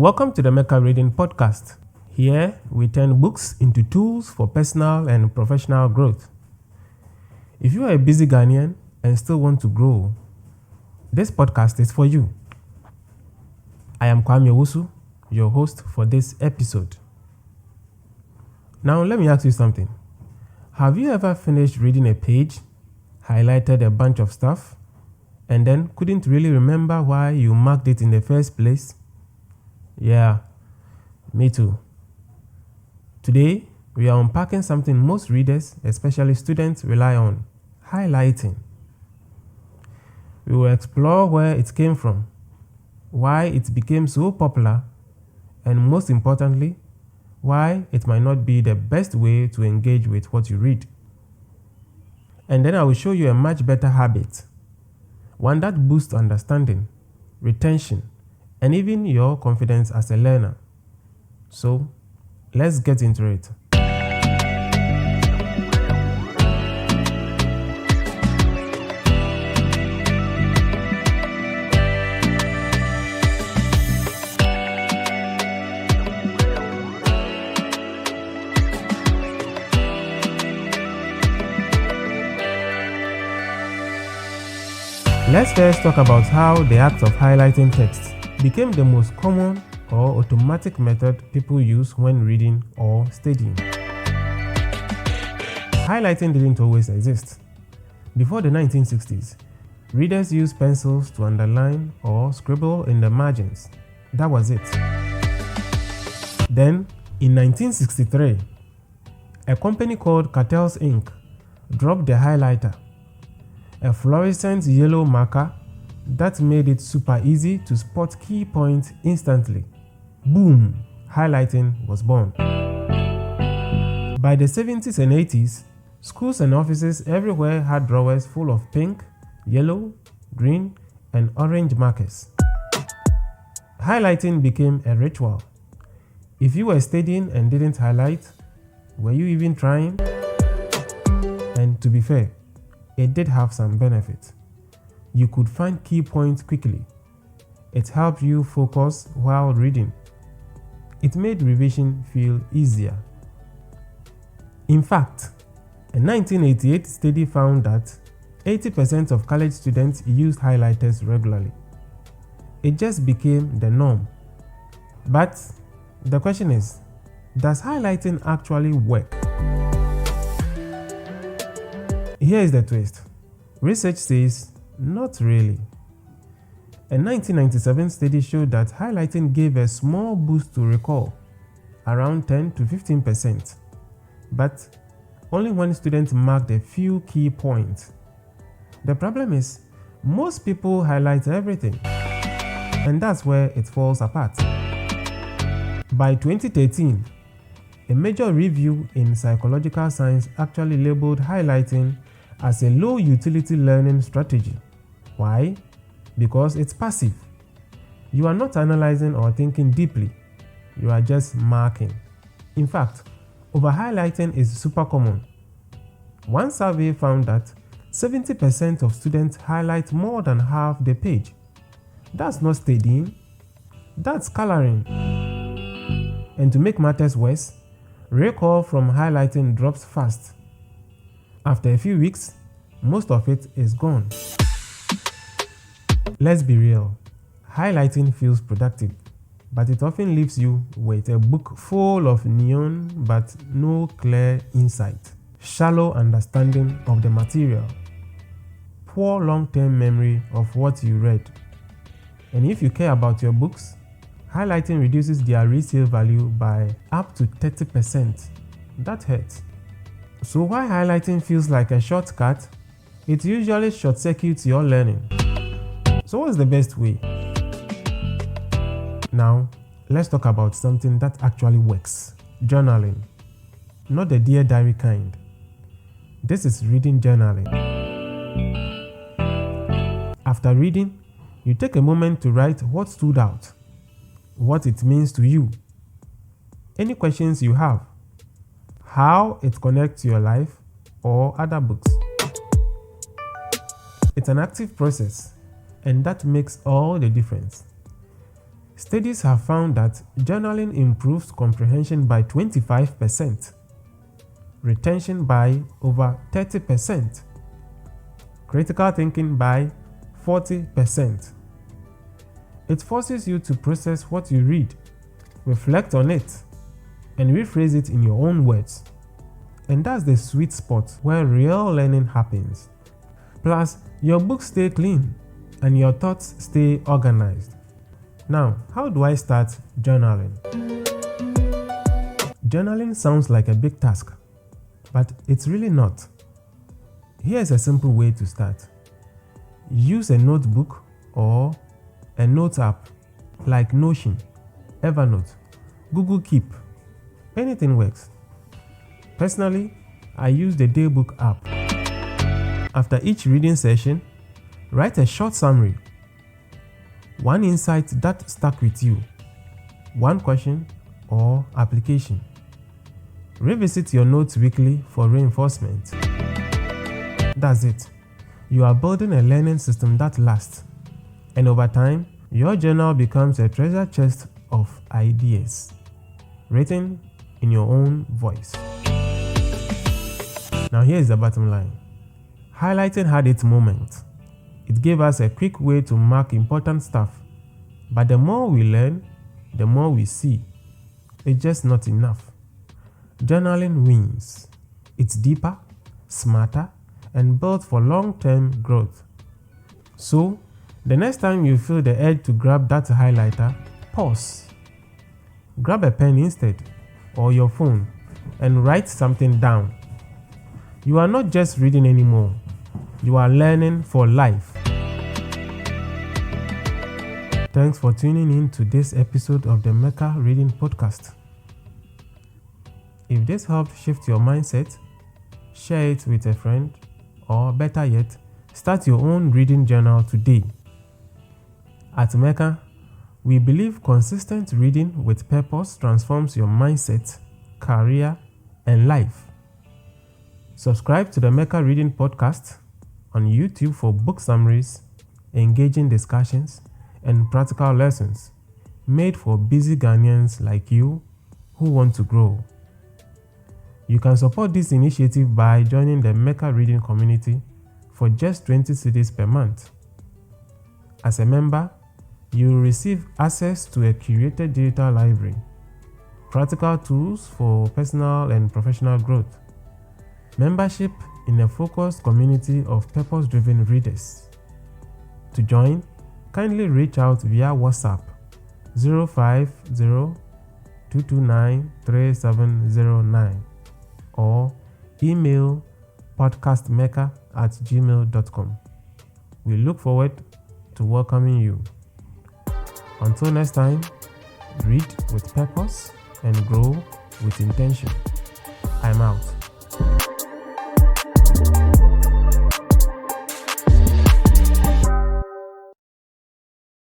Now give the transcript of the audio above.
Welcome to the Meka Reading Podcast. Here, we turn books into tools for personal and professional growth. If you are a busy Ghanaian and still want to grow, this podcast is for you. I am Kwame Wusu, your host for this episode. Now, let me ask you something. Have you ever finished reading a page, highlighted a bunch of stuff, and then couldn't really remember why you marked it in the first place? Yeah, me too. Today, we are unpacking something most readers, especially students, rely on: highlighting. We will explore where it came from, why it became so popular, and most importantly, why it might not be the best way to engage with what you read. And then I will show you a much better habit, one that boosts understanding, retention, and even your confidence as a learner. So, let's get into it. Let's first talk about how the act of highlighting text became the most common or automatic method people use when reading or studying. Highlighting didn't always exist. Before the 1960s, readers used pencils to underline or scribble in the margins. That was it. Then, in 1963, a company called Cartel's Ink dropped the highlighter, a fluorescent yellow marker that made it super easy to spot key points instantly. Boom! Highlighting was born. By the 70s and 80s, schools and offices everywhere had drawers full of pink, yellow, green, and orange markers. Highlighting became a ritual. If you were studying and didn't highlight, were you even trying? And to be fair, it did have some benefits. You could find key points quickly. It helped you focus while reading. It made revision feel easier. In fact, a 1988 study found that 80% of college students used highlighters regularly. It just became the norm. But the question is, does highlighting actually work? Here is the twist. Research says not really. A 1997 study showed that highlighting gave a small boost to recall, around 10 to 15%, but only when students marked a few key points. The problem is, most people highlight everything, and that's where it falls apart. By 2013, a major review in psychological science actually labeled highlighting as a low-utility learning strategy. Why? Because it's passive. You are not analyzing or thinking deeply. You are just marking. In fact, over-highlighting is super common. One survey found that 70% of students highlight more than half the page. That's not studying. That's coloring. And to make matters worse, recall from highlighting drops fast. After a few weeks, most of it is gone. Let's be real. Highlighting feels productive, but it often leaves you with a book full of neon but no clear insight, shallow understanding of the material, poor long-term memory of what you read. And if you care about your books, highlighting reduces their resale value by up to 30%. That hurts. So while highlighting feels like a shortcut, it usually short-circuits your learning. So what's the best way? Now, let's talk about something that actually works. Journaling. Not the Dear Diary kind. This is reading journaling. After reading, you take a moment to write what stood out, what it means to you, any questions you have, how it connects to your life or other books. It's an active process, and that makes all the difference. Studies have found that journaling improves comprehension by 25%, retention by over 30%, critical thinking by 40%. It forces you to process what you read, reflect on it, and rephrase it in your own words. And that's the sweet spot where real learning happens. Plus, your books stay clean and your thoughts stay organized. Now, how do I start journaling? Journaling sounds like a big task, but it's really not. Here's a simple way to start. Use a notebook or a note app like Notion, Evernote, Google Keep. Anything works. Personally, I use the Daybook app. After each reading session, write a short summary. One insight that stuck with you, one question or application. Revisit your notes weekly for reinforcement. That's it. You are building a learning system that lasts. And over time, your journal becomes a treasure chest of ideas, written in your own voice. Now here's the bottom line. Highlighting had its moment. It gave us a quick way to mark important stuff. But the more we learn, the more we see. It's just not enough. Journaling wins. It's deeper, smarter, and built for long-term growth. So, the next time you feel the urge to grab that highlighter, pause. Grab a pen instead, or your phone, and write something down. You are not just reading anymore. You are learning for life. Thanks for tuning in to this episode of the Meka Reading Podcast. If this helped shift your mindset, share it with a friend, or better yet, start your own reading journal today. At Meka, we believe consistent reading with purpose transforms your mindset, career, and life. Subscribe to the Meka Reading Podcast on YouTube for book summaries, engaging discussions, and practical lessons made for busy Ghanaians like you who want to grow. You can support this initiative by joining the Meka Reading community for just 20 cedis per month. As a member, you will receive access to a curated digital library, practical tools for personal and professional growth, membership in a focused community of purpose-driven readers. To join, kindly reach out via WhatsApp 050-229-3709 or email podcastmeka@gmail.com. We look forward to welcoming you. Until next time, read with purpose and grow with intention. I'm out.